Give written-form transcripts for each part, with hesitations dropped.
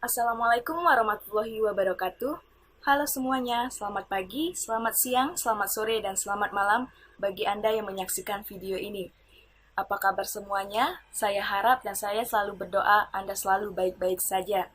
Assalamualaikum warahmatullahi wabarakatuh. Halo semuanya, selamat pagi, selamat siang, selamat sore, dan selamat malam bagi Anda yang menyaksikan video ini. Apa kabar semuanya? Saya harap dan saya selalu berdoa Anda selalu baik-baik saja.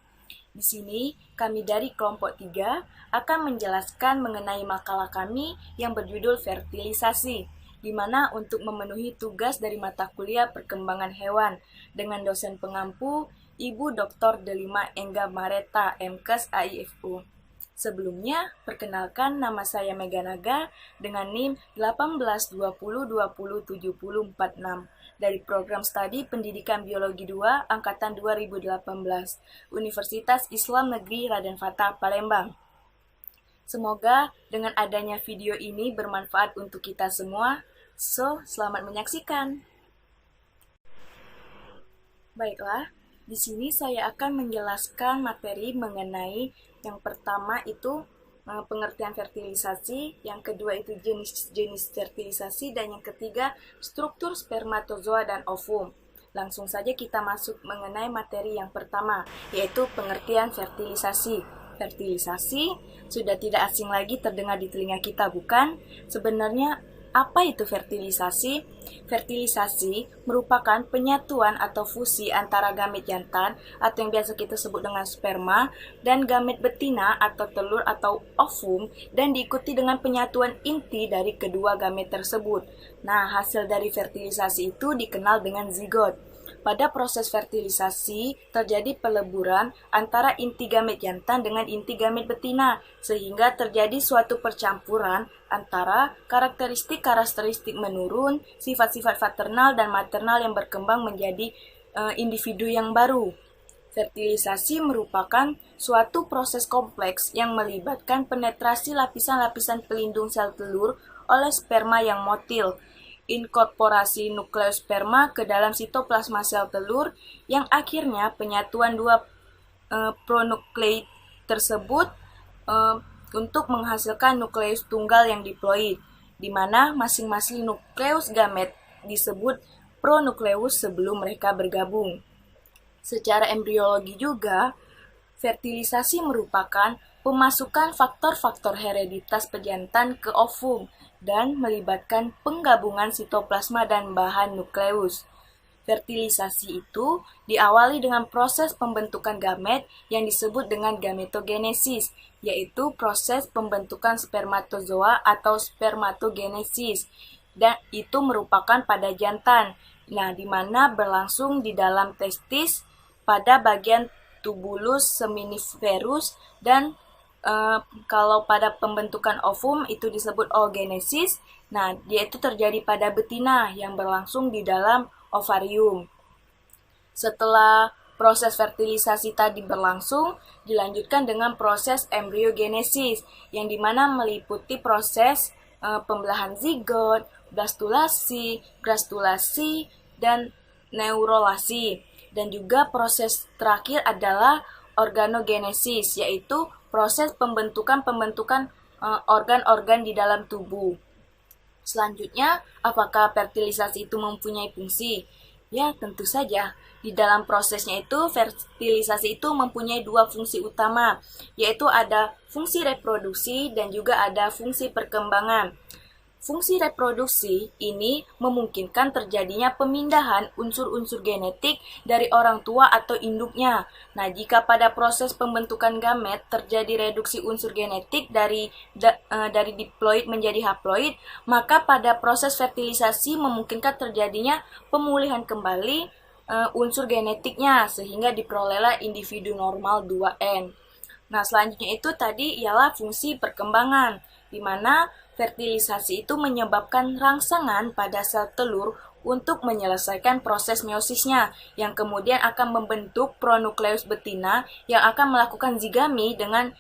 Di sini, kami dari kelompok 3 akan menjelaskan mengenai makalah kami yang berjudul fertilisasi, di mana untuk memenuhi tugas dari mata kuliah perkembangan hewan dengan dosen pengampu Ibu Dr. Delima Engga Mareta, MKes AIFU. Sebelumnya, perkenalkan nama saya Mega Naga dengan NIM 1820207046 dari Program Studi Pendidikan Biologi 2 Angkatan 2018, Universitas Islam Negeri Raden Fatah, Palembang. Semoga dengan adanya video ini bermanfaat untuk kita semua. Selamat menyaksikan. Baiklah, di sini saya akan menjelaskan materi mengenai yang pertama itu pengertian fertilisasi, yang kedua itu jenis-jenis fertilisasi, dan yang ketiga struktur spermatozoa dan ovum. Langsung saja kita masuk mengenai materi yang pertama, yaitu pengertian fertilisasi. Fertilisasi sudah tidak asing lagi terdengar di telinga kita, bukan? Sebenarnya apa itu fertilisasi? Fertilisasi merupakan penyatuan atau fusi antara gamet jantan atau yang biasa kita sebut dengan sperma dan gamet betina atau telur atau ovum, dan diikuti dengan penyatuan inti dari kedua gamet tersebut. Nah, hasil dari fertilisasi itu dikenal dengan zigot. Pada proses fertilisasi, terjadi peleburan antara inti gamet jantan dengan inti gamet betina, sehingga terjadi suatu percampuran antara karakteristik menurun, sifat-sifat paternal dan maternal yang berkembang menjadi individu yang baru. Fertilisasi merupakan suatu proses kompleks yang melibatkan penetrasi lapisan-lapisan pelindung sel telur oleh sperma yang motil, inkorporasi nukleus sperma ke dalam sitoplasma sel telur, yang akhirnya penyatuan dua pronukleid tersebut untuk menghasilkan nukleus tunggal yang diploid, di mana masing-masing nukleus gamet disebut pronukleus sebelum mereka bergabung. Secara embriologi juga, fertilisasi merupakan pemasukan faktor-faktor hereditas pejantan ke ovum dan melibatkan penggabungan sitoplasma dan bahan nukleus. Fertilisasi itu diawali dengan proses pembentukan gamet yang disebut dengan gametogenesis, yaitu proses pembentukan spermatozoa atau spermatogenesis, dan itu merupakan pada jantan. Nah, di mana berlangsung di dalam testis pada bagian tubulus seminiferus, dan kalau pada pembentukan ovum itu disebut oogenesis. Nah, dia itu terjadi pada betina yang berlangsung di dalam ovarium. Setelah proses fertilisasi tadi berlangsung, dilanjutkan dengan proses embriogenesis, yang dimana meliputi proses pembelahan zigot, blastulasi, gastrulasi, dan neurulasi. Dan juga proses terakhir adalah organogenesis, yaitu proses pembentukan organ-organ di dalam tubuh. Selanjutnya, apakah fertilisasi itu mempunyai fungsi? Ya, tentu saja. Di dalam prosesnya itu, fertilisasi itu mempunyai dua fungsi utama, yaitu ada fungsi reproduksi dan juga ada fungsi perkembangan. Fungsi reproduksi ini memungkinkan terjadinya pemindahan unsur-unsur genetik dari orang tua atau induknya. Nah, jika pada proses pembentukan gamet terjadi reduksi unsur genetik dari diploid menjadi haploid, maka pada proses fertilisasi memungkinkan terjadinya pemulihan kembali unsur genetiknya sehingga diperolehlah individu normal 2N. Nah, selanjutnya itu tadi ialah fungsi perkembangan, di mana fertilisasi itu menyebabkan rangsangan pada sel telur untuk menyelesaikan proses meosisnya, yang kemudian akan membentuk pronukleus betina yang akan melakukan zigami dengan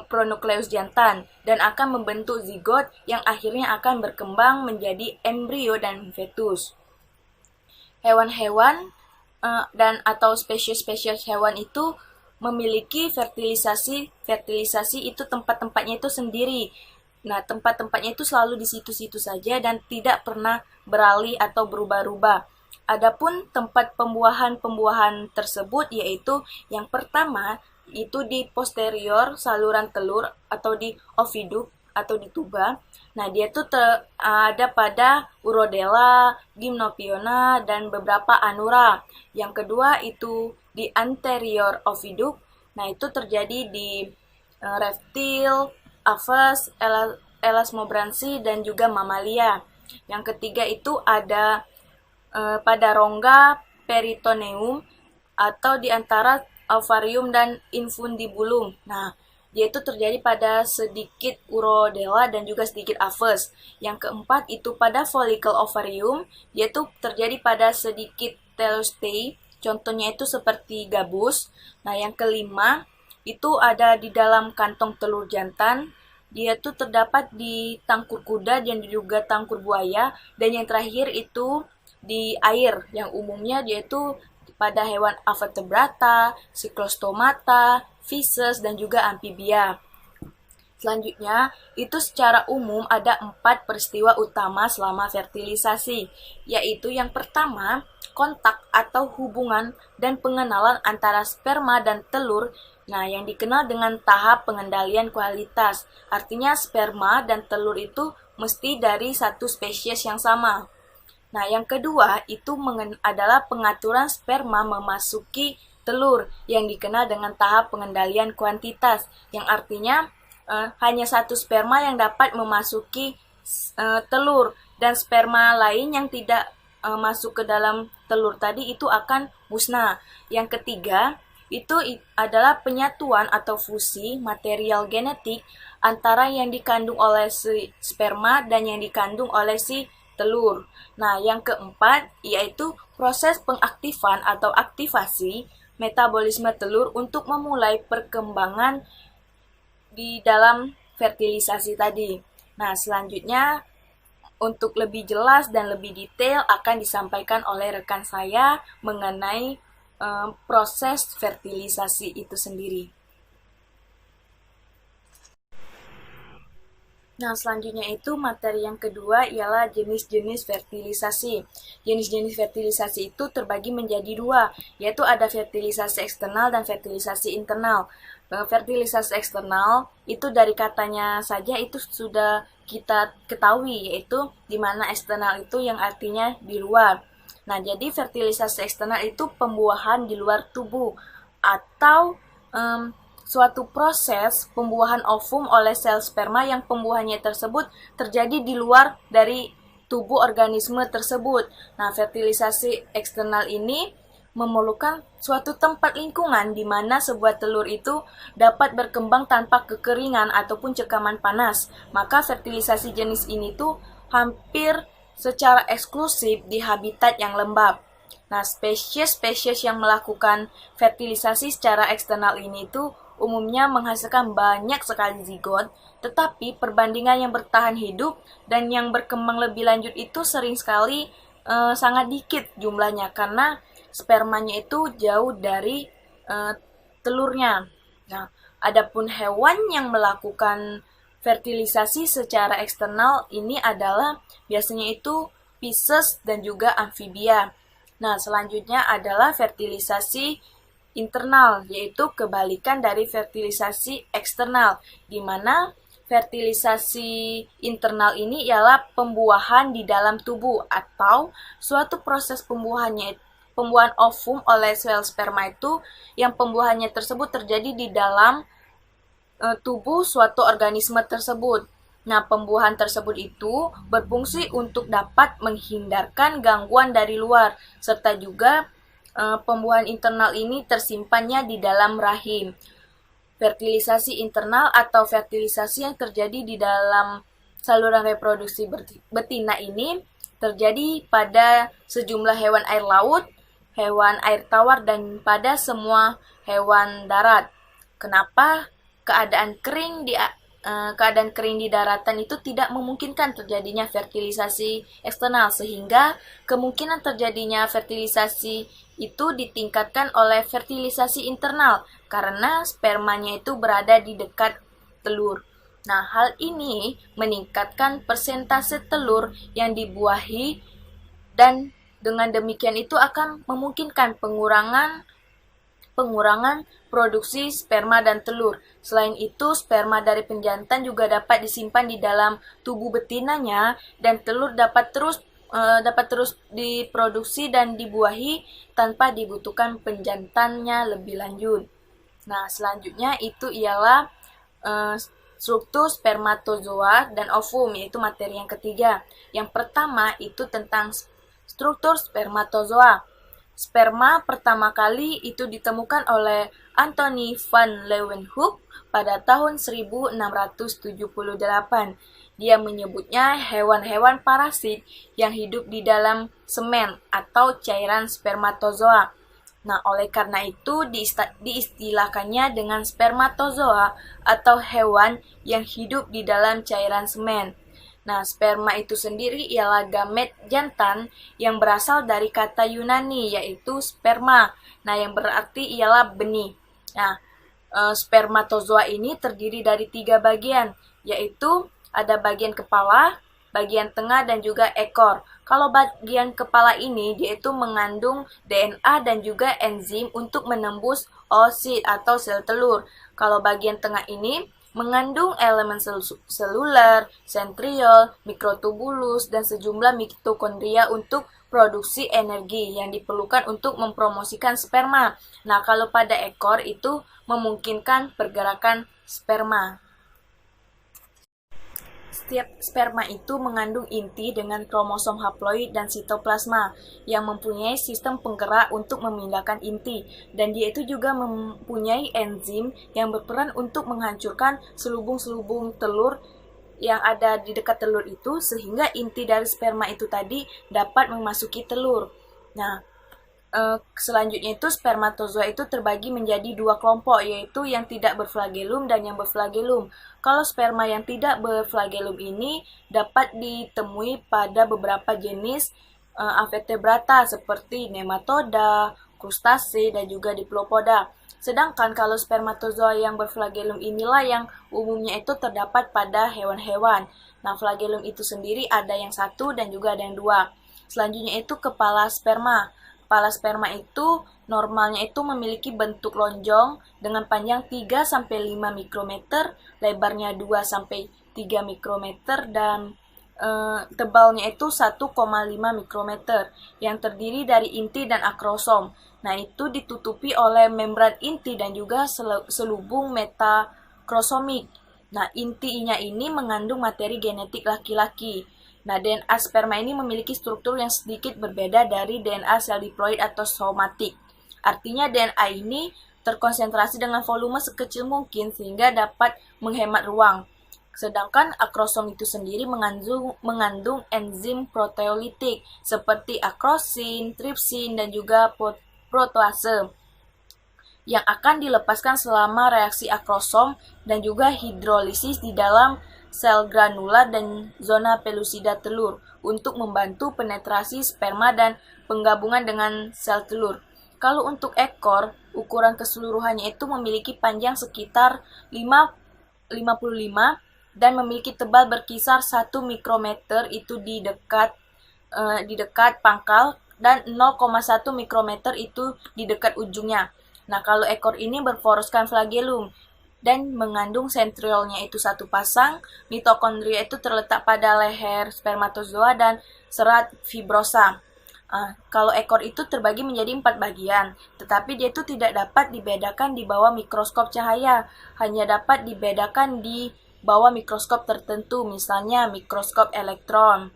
pronukleus jantan dan akan membentuk zigot yang akhirnya akan berkembang menjadi embrio dan fetus. Hewan-hewan dan atau spesies-spesies hewan itu memiliki fertilisasi itu tempat-tempatnya itu sendiri. Nah, tempat-tempatnya itu selalu di situ-situ saja dan tidak pernah beralih atau berubah-ubah. Adapun tempat pembuahan tersebut yaitu yang pertama itu di posterior saluran telur atau di oviduk atau di tuba. Nah, dia tuh ada pada urodela, gymnophiona, dan beberapa anura. Yang kedua itu di anterior oviduk. Nah, itu terjadi di reptil, aves, elasmobranchi, dan juga mamalia. Yang ketiga itu ada pada rongga peritoneum atau di antara ovarium dan infundibulum. Nah, dia itu terjadi pada sedikit urodela dan juga sedikit aves. Yang keempat itu pada follicle ovarium, dia itu terjadi pada sedikit telostei, contohnya itu seperti gabus. Nah, yang kelima itu ada di dalam kantong telur jantan, dia tuh terdapat di tangkur kuda dan juga tangkur buaya, dan yang terakhir itu di air, yang umumnya dia itu pada hewan Avertebrata, Cyclostomata, Fishes, dan juga amphibia. Selanjutnya, itu secara umum ada 4 peristiwa utama selama fertilisasi, yaitu yang pertama, kontak atau hubungan dan pengenalan antara sperma dan telur, nah yang dikenal dengan tahap pengendalian kualitas. Artinya sperma dan telur itu mesti dari satu spesies yang sama. Nah, yang kedua itu adalah pengaturan sperma memasuki telur yang dikenal dengan tahap pengendalian kuantitas, yang artinya hanya satu sperma yang dapat memasuki telur, dan sperma lain yang tidak masuk ke dalam telur tadi itu akan musnah. Yang ketiga itu adalah penyatuan atau fusi material genetik antara yang dikandung oleh si sperma dan yang dikandung oleh si telur. Nah, yang keempat yaitu proses pengaktifan atau aktivasi metabolisme telur untuk memulai perkembangan di dalam fertilisasi tadi. Nah, selanjutnya untuk lebih jelas dan lebih detail akan disampaikan oleh rekan saya mengenai proses fertilisasi itu sendiri. Nah, selanjutnya itu materi yang kedua ialah jenis-jenis fertilisasi. Jenis-jenis fertilisasi itu terbagi menjadi dua, yaitu ada fertilisasi eksternal dan fertilisasi internal. Fertilisasi eksternal itu dari katanya saja itu sudah kita ketahui, yaitu di mana eksternal itu yang artinya di luar. Nah, jadi fertilisasi eksternal itu pembuahan di luar tubuh atau suatu proses pembuahan ovum oleh sel sperma yang pembuahannya tersebut terjadi di luar dari tubuh organisme tersebut. Nah, fertilisasi eksternal ini memerlukan suatu tempat lingkungan di mana sebuah telur itu dapat berkembang tanpa kekeringan ataupun cekaman panas. Maka fertilisasi jenis ini tuh hampir secara eksklusif di habitat yang lembab. Nah, spesies-spesies yang melakukan fertilisasi secara eksternal ini itu umumnya menghasilkan banyak sekali zigot, tetapi perbandingan yang bertahan hidup dan yang berkembang lebih lanjut itu sering sekali sangat dikit jumlahnya karena spermanya itu jauh dari telurnya. Nah, adapun hewan yang melakukan fertilisasi secara eksternal ini adalah biasanya itu Fishes dan juga amfibia. Nah, selanjutnya adalah fertilisasi internal, yaitu kebalikan dari fertilisasi eksternal, di mana fertilisasi internal ini ialah pembuahan di dalam tubuh atau suatu proses pembuahan ovum oleh sel sperma itu yang pembuahannya tersebut terjadi di dalam tubuh suatu organisme tersebut. Nah, pembuahan tersebut itu berfungsi untuk dapat menghindarkan gangguan dari luar, serta juga pembuahan internal ini tersimpannya di dalam rahim. Fertilisasi internal atau fertilisasi yang terjadi di dalam saluran reproduksi betina ini terjadi pada sejumlah hewan air laut, hewan air tawar, dan pada semua hewan darat. Kenapa keadaan kering di daratan itu tidak memungkinkan terjadinya fertilisasi eksternal, sehingga kemungkinan terjadinya fertilisasi itu ditingkatkan oleh fertilisasi internal karena spermanya itu berada di dekat telur. Nah, hal ini meningkatkan persentase telur yang dibuahi dan dengan demikian itu akan memungkinkan pengurangan pengurangan produksi sperma dan telur. Selain itu, sperma dari penjantan juga dapat disimpan di dalam tubuh betinanya dan telur dapat terus diproduksi dan dibuahi tanpa dibutuhkan penjantannya lebih lanjut. Nah, selanjutnya itu ialah struktur spermatozoa dan ovum, yaitu materi yang ketiga. Yang pertama itu tentang struktur spermatozoa. Sperma pertama kali itu ditemukan oleh Anthony van Leeuwenhoek pada tahun 1678. Dia menyebutnya hewan-hewan parasit yang hidup di dalam semen atau cairan spermatozoa. Nah, oleh karena itu diistilahkannya dengan spermatozoa atau hewan yang hidup di dalam cairan semen. Nah, sperma itu sendiri ialah gamet jantan yang berasal dari kata Yunani, yaitu sperma. Nah, yang berarti ialah benih. Nah, spermatozoa ini terdiri dari 3 bagian, yaitu ada bagian kepala, bagian tengah, dan juga ekor. Kalau bagian kepala ini, dia itu mengandung DNA dan juga enzim untuk menembus oosit atau sel telur. Kalau bagian tengah ini mengandung elemen seluler, sentriol, mikrotubulus, dan sejumlah mitokondria untuk produksi energi yang diperlukan untuk mempromosikan sperma. Nah, kalau pada ekor itu memungkinkan pergerakan sperma. Setiap sperma itu mengandung inti dengan kromosom haploid dan sitoplasma yang mempunyai sistem penggerak untuk memindahkan inti, dan dia itu juga mempunyai enzim yang berperan untuk menghancurkan selubung-selubung telur yang ada di dekat telur itu sehingga inti dari sperma itu tadi dapat memasuki telur. Nah, selanjutnya itu spermatozoa itu terbagi menjadi 2 kelompok, yaitu yang tidak berflagellum dan yang berflagellum. Kalau sperma yang tidak berflagellum ini dapat ditemui pada beberapa jenis invertebrata seperti nematoda, krustase, dan juga diplopoda. Sedangkan kalau spermatozoa yang berflagellum inilah yang umumnya itu terdapat pada hewan-hewan. Nah, flagellum itu sendiri ada yang 1 dan juga ada yang 2. Selanjutnya itu kepala sperma. Kepala sperma itu normalnya itu memiliki bentuk lonjong dengan panjang 3-5 mikrometer, lebarnya 2-3 mikrometer, dan tebalnya itu 1,5 mikrometer yang terdiri dari inti dan akrosom. Nah, itu ditutupi oleh membran inti dan juga selubung metakrosomik. Nah, intinya ini mengandung materi genetik laki-laki. Nah, DNA sperma ini memiliki struktur yang sedikit berbeda dari DNA sel diploid atau somatik. Artinya DNA ini terkonsentrasi dengan volume sekecil mungkin sehingga dapat menghemat ruang. Sedangkan akrosom itu sendiri mengandung enzim proteolitik seperti akrosin, tripsin, dan juga protease yang akan dilepaskan selama reaksi akrosom dan juga hidrolisis di dalam sel granula dan zona pelusida telur untuk membantu penetrasi sperma dan penggabungan dengan sel telur. Kalau untuk ekor, ukuran keseluruhannya itu memiliki panjang sekitar 55 dan memiliki tebal berkisar 1 mikrometer itu di dekat pangkal dan 0,1 mikrometer itu di dekat ujungnya. Nah, kalau ekor ini berporoskan flagellum dan mengandung sentriolnya itu 1 pasang, mitokondria itu terletak pada leher spermatozoa dan serat fibrosa. Kalau ekor itu terbagi menjadi 4 bagian, tetapi dia itu tidak dapat dibedakan di bawah mikroskop cahaya, hanya dapat dibedakan di bawah mikroskop tertentu, misalnya mikroskop elektron.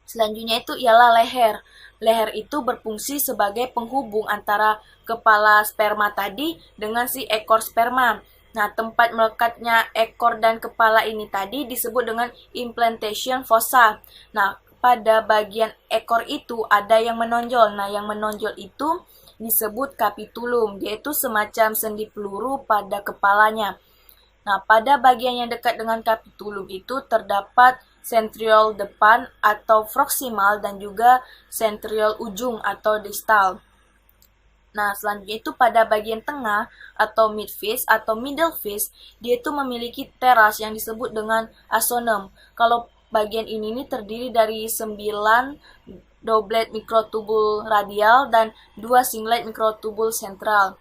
Selanjutnya itu ialah leher. Leher itu berfungsi sebagai penghubung antara kepala sperma tadi dengan si ekor sperma. Nah, tempat melekatnya ekor dan kepala ini tadi disebut dengan implantation fossa. Nah, pada bagian ekor itu ada yang menonjol. Nah, yang menonjol itu disebut capitulum. Dia itu semacam sendi peluru pada kepalanya. Nah, pada bagian yang dekat dengan capitulum itu terdapat sentriol depan atau proximal dan juga sentriol ujung atau distal. Nah, selanjutnya itu pada bagian tengah atau midface atau middle face, dia itu memiliki teras yang disebut dengan asonem. Kalau bagian ini terdiri dari 9 doublet mikrotubul radial dan 2 singlet mikrotubul sentral.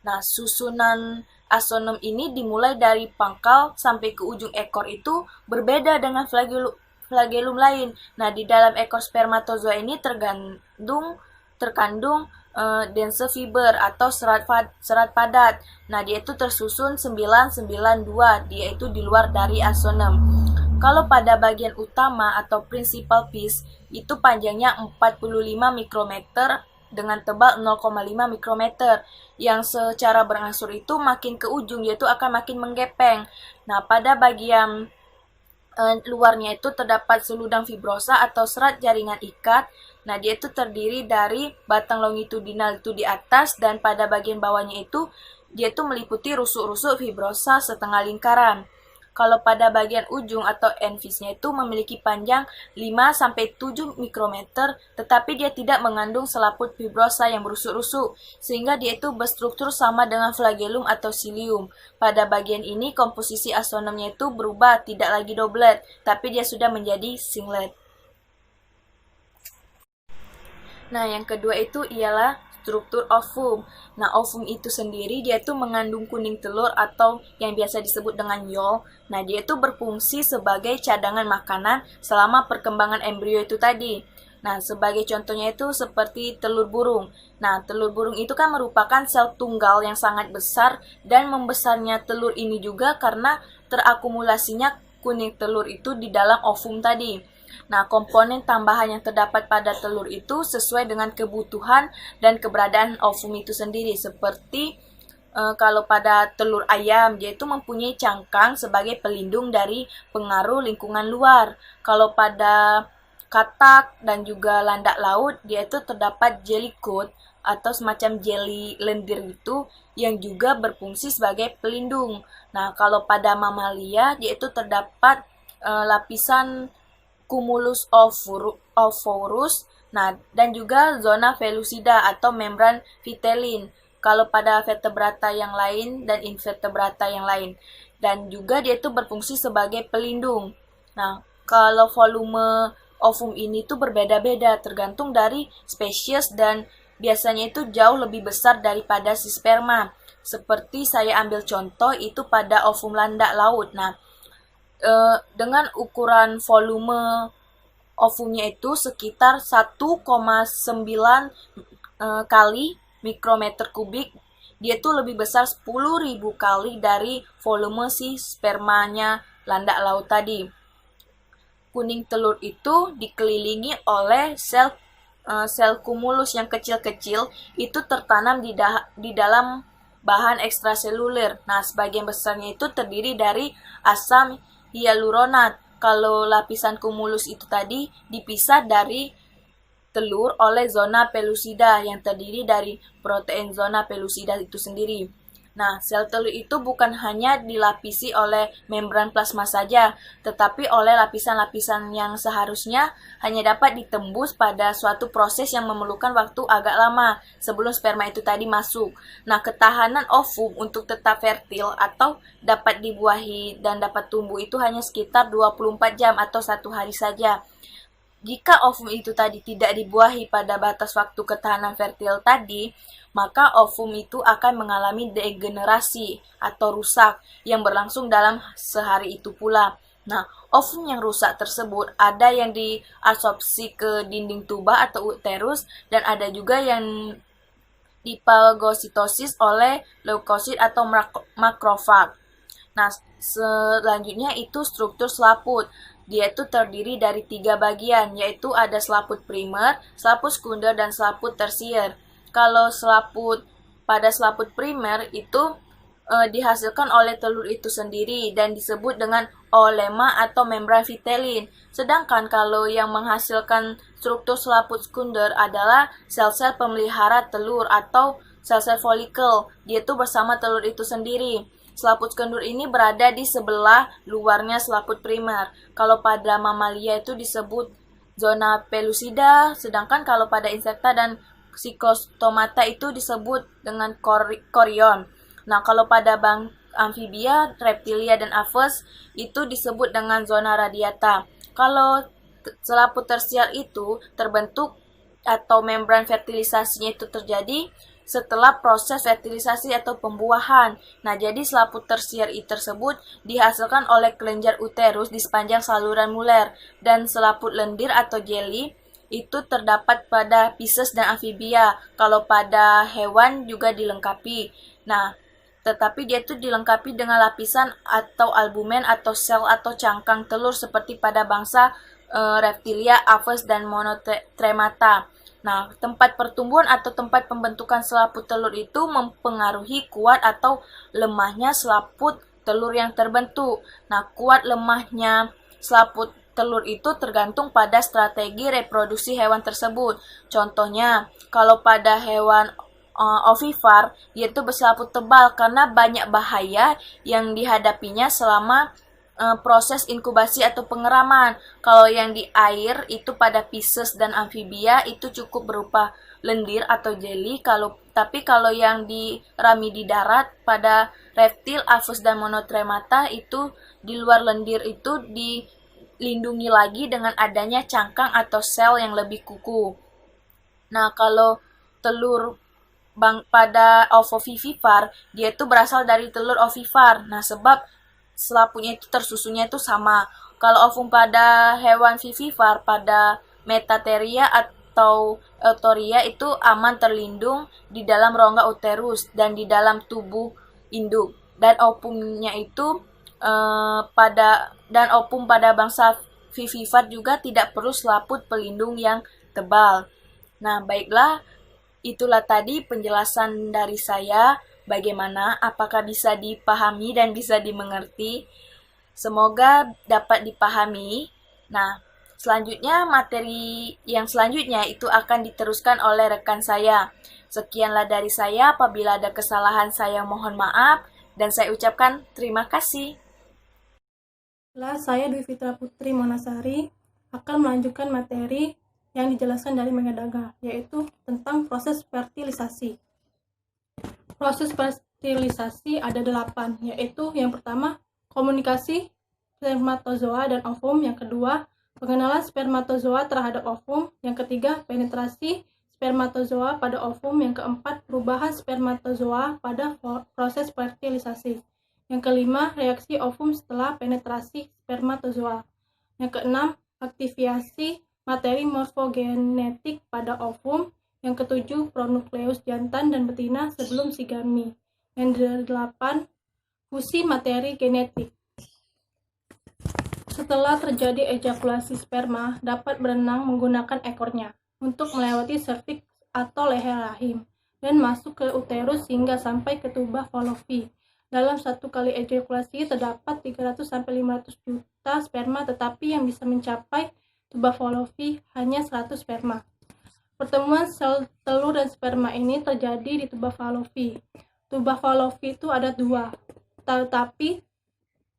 Nah, susunan asonem ini dimulai dari pangkal sampai ke ujung ekor itu berbeda dengan flagellum lain. Nah, di dalam ekor spermatozoa ini terkandung dense fiber atau serat padat. Nah, dia itu tersusun 992, dia itu di luar dari asonem. Kalau pada bagian utama atau principal piece itu panjangnya 45 mikrometer dengan tebal 0,5 mikrometer, yang secara berangsur itu makin ke ujung yaitu akan makin menggepeng. Nah, pada bagian luarnya itu terdapat seludang fibrosa atau serat jaringan ikat. Nah, dia itu terdiri dari batang longitudinal itu di atas, dan pada bagian bawahnya itu dia itu meliputi rusuk-rusuk fibrosa setengah lingkaran. Kalau pada bagian ujung atau envisnya itu memiliki panjang 5-7 mikrometer, tetapi dia tidak mengandung selaput fibrosa yang berusuk-rusuk, sehingga dia itu berstruktur sama dengan flagellum atau cilium. Pada bagian ini komposisi asonemnya itu berubah, tidak lagi doublet, tapi dia sudah menjadi singlet. Nah, yang kedua itu ialah struktur ovum. Nah, ovum itu sendiri dia itu mengandung kuning telur atau yang biasa disebut dengan yolk. Nah, dia itu berfungsi sebagai cadangan makanan selama perkembangan embrio itu tadi. Nah, sebagai contohnya itu seperti telur burung. Nah, telur burung itu kan merupakan sel tunggal yang sangat besar, dan membesarnya telur ini juga karena terakumulasinya kuning telur itu di dalam ovum tadi. Nah, komponen tambahan yang terdapat pada telur itu sesuai dengan kebutuhan dan keberadaan ovum itu sendiri. Seperti kalau pada telur ayam, dia itu mempunyai cangkang sebagai pelindung dari pengaruh lingkungan luar. Kalau pada katak dan juga landak laut, dia itu terdapat jelly coat atau semacam jelly lendir itu yang juga berfungsi sebagai pelindung. Nah, kalau pada mamalia, dia itu terdapat lapisan cumulus ovorus, nah, dan juga zona pellucida atau membran vitellin. Kalau pada vertebrata yang lain dan invertebrata yang lain, dan juga dia itu berfungsi sebagai pelindung. Nah, kalau volume ovum ini tuh berbeda-beda tergantung dari spesies, dan biasanya itu jauh lebih besar daripada si sperma. Seperti saya ambil contoh itu pada ovum landak laut. Nah, dengan ukuran volume ovumnya itu sekitar 1,9 kali mikrometer kubik, dia itu lebih besar 10.000 kali dari volume si spermanya landak laut tadi. Kuning telur itu dikelilingi oleh sel kumulus yang kecil-kecil itu tertanam di dalam bahan ekstraseluler. Nah, sebagian besarnya itu terdiri dari asam hyaluronat. Kalau lapisan kumulus itu tadi dipisah dari telur oleh zona pellucida yang terdiri dari protein zona pellucida itu sendiri. Nah, sel telur itu bukan hanya dilapisi oleh membran plasma saja, tetapi oleh lapisan-lapisan yang seharusnya hanya dapat ditembus pada suatu proses yang memerlukan waktu agak lama sebelum sperma itu tadi masuk. Nah, ketahanan ovum untuk tetap fertil atau dapat dibuahi dan dapat tumbuh itu hanya sekitar 24 jam atau 1 hari saja. Jika ovum itu tadi tidak dibuahi pada batas waktu ketahanan fertil tadi, maka ovum itu akan mengalami degenerasi atau rusak yang berlangsung dalam sehari itu pula. Nah, ovum yang rusak tersebut ada yang diabsorpsi ke dinding tuba atau uterus, dan ada juga yang dipagositosis oleh leukosit atau makrofag. Nah, selanjutnya itu struktur selaput. Dia itu terdiri dari 3 bagian, yaitu ada selaput primer, selaput sekunder, dan selaput tersier. Kalau pada selaput primer itu dihasilkan oleh telur itu sendiri dan disebut dengan oolema atau membran vitellin. Sedangkan kalau yang menghasilkan struktur selaput sekunder adalah sel-sel pemelihara telur atau sel-sel folikel. Dia itu bersama telur itu sendiri. Selaput sekunder ini berada di sebelah luarnya selaput primer. Kalau pada mamalia itu disebut zona pellucida, sedangkan kalau pada insekta dan Psychostomata itu disebut dengan chorion. Nah, kalau pada amfibia, reptilia, dan aves itu disebut dengan zona radiata. Kalau selaput tersier itu terbentuk atau membran fertilisasinya itu terjadi setelah proses fertilisasi atau pembuahan. Nah, jadi selaput tersier tersebut dihasilkan oleh kelenjar uterus di sepanjang saluran muler, dan selaput lendir atau jelly itu terdapat pada Pisces dan amfibia. Kalau pada hewan juga dilengkapi. Nah, tetapi dia itu dilengkapi dengan lapisan atau albumen atau sel atau cangkang telur seperti pada bangsa reptilia, aves, dan monotremata. Nah, tempat pertumbuhan atau tempat pembentukan selaput telur itu mempengaruhi kuat atau lemahnya selaput telur yang terbentuk. Nah, kuat lemahnya selaput telur itu tergantung pada strategi reproduksi hewan tersebut. Contohnya, kalau pada hewan ovipar, yaitu berselaput tebal karena banyak bahaya yang dihadapinya selama proses inkubasi atau pengeraman. Kalau yang di air itu pada Pisces dan amfibia itu cukup berupa lendir atau jelly. Tapi kalau yang dirami di darat pada reptil, aves, dan monotremata itu di luar lendir itu dilindungi lagi dengan adanya cangkang atau sel yang lebih kuku. Nah, kalau telur pada ovovivipar, dia itu berasal dari telur ovipar. Nah, sebab selaputnya itu tersusunnya itu sama. Kalau ovum pada hewan vivipar, pada Metatheria atau Eutheria itu aman terlindung di dalam rongga uterus dan di dalam tubuh induk. Dan ovumnya itu ovum pada bangsa vivipar juga tidak perlu selaput pelindung yang tebal. Nah, baiklah, itulah tadi penjelasan dari saya. Bagaimana? Apakah bisa dipahami dan bisa dimengerti? Semoga dapat dipahami. Nah, selanjutnya materi yang selanjutnya itu akan diteruskan oleh rekan saya. Sekianlah dari saya. Apabila ada kesalahan saya mohon maaf dan saya ucapkan terima kasih. Saya Dwi Fitra Putri Monasari akan melanjutkan materi yang dijelaskan dari Megadaga, yaitu tentang proses fertilisasi. Proses fertilisasi ada 8, yaitu yang pertama, komunikasi spermatozoa dan ovum, yang kedua, pengenalan spermatozoa terhadap ovum, yang ketiga, penetrasi spermatozoa pada ovum, yang keempat, perubahan spermatozoa pada proses fertilisasi, yang kelima, reaksi ovum setelah penetrasi spermatozoa, yang keenam, aktivasi materi morfogenetik pada ovum, yang ketujuh, pronukleus jantan dan betina sebelum sigami. Yang kedelapan, fusi materi genetik. Setelah terjadi ejakulasi sperma, dapat berenang menggunakan ekornya untuk melewati serviks atau leher rahim dan masuk ke uterus hingga sampai ke tuba fallopi. Dalam satu kali ejakulasi terdapat 300-500 juta sperma, tetapi yang bisa mencapai tuba fallopi hanya 100 sperma. Pertemuan sel telur dan sperma ini terjadi di tuba fallopi. Tuba fallopi itu ada 2, tetapi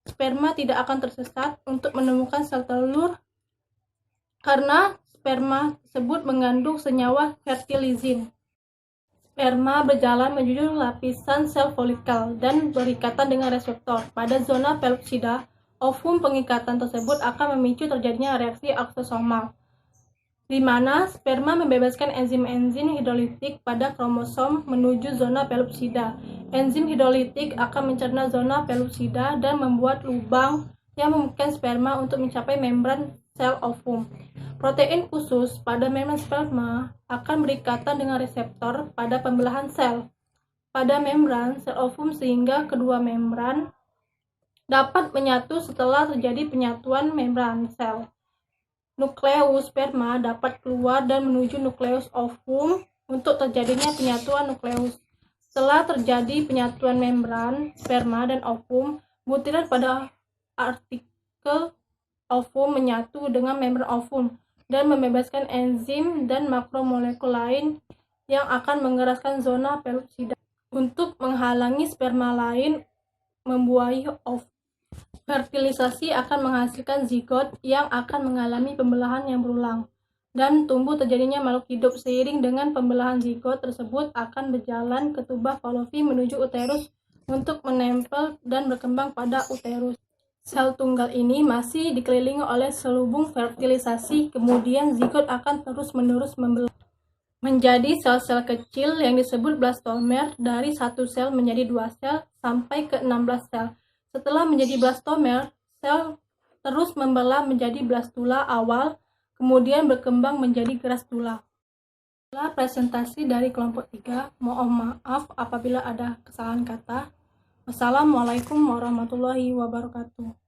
sperma tidak akan tersesat untuk menemukan sel telur karena sperma tersebut mengandung senyawa fertilizin. Sperma berjalan menuju lapisan sel folikel dan berikatan dengan reseptor. Pada zona pellucida, ovum pengikatan tersebut akan memicu terjadinya reaksi aksosomal, di mana sperma membebaskan enzim-enzim hidrolitik pada kromosom menuju zona pellucida. Enzim hidrolitik akan mencerna zona pellucida dan membuat lubang yang memungkinkan sperma untuk mencapai membran sel ovum. Protein khusus pada membran sperma akan berikatan dengan reseptor pada pembelahan sel pada membran sel ovum sehingga kedua membran dapat menyatu setelah terjadi penyatuan membran sel. Nukleus sperma dapat keluar dan menuju nukleus ovum untuk terjadinya penyatuan nukleus. Setelah terjadi penyatuan membran sperma dan ovum, butiran pada artikel ovum menyatu dengan membran ovum dan membebaskan enzim dan makromolekul lain yang akan mengeraskan zona pellucida untuk menghalangi sperma lain membuahi ovum. Fertilisasi akan menghasilkan zigot yang akan mengalami pembelahan yang berulang dan tumbuh terjadinya makhluk hidup. Seiring dengan pembelahan zigot tersebut akan berjalan ke tuba fallopi menuju uterus untuk menempel dan berkembang pada uterus. Sel tunggal ini masih dikelilingi oleh selubung fertilisasi, kemudian zigot akan terus-menerus membelah. menjadi sel-sel kecil yang disebut blastomer. Dari satu sel menjadi 2 sel sampai ke 16 sel. Setelah menjadi blastomer, sel terus membelah menjadi blastula awal, kemudian berkembang menjadi grastula. Setelah presentasi dari kelompok 3, mohon maaf apabila ada kesalahan kata. Wassalamualaikum warahmatullahi wabarakatuh.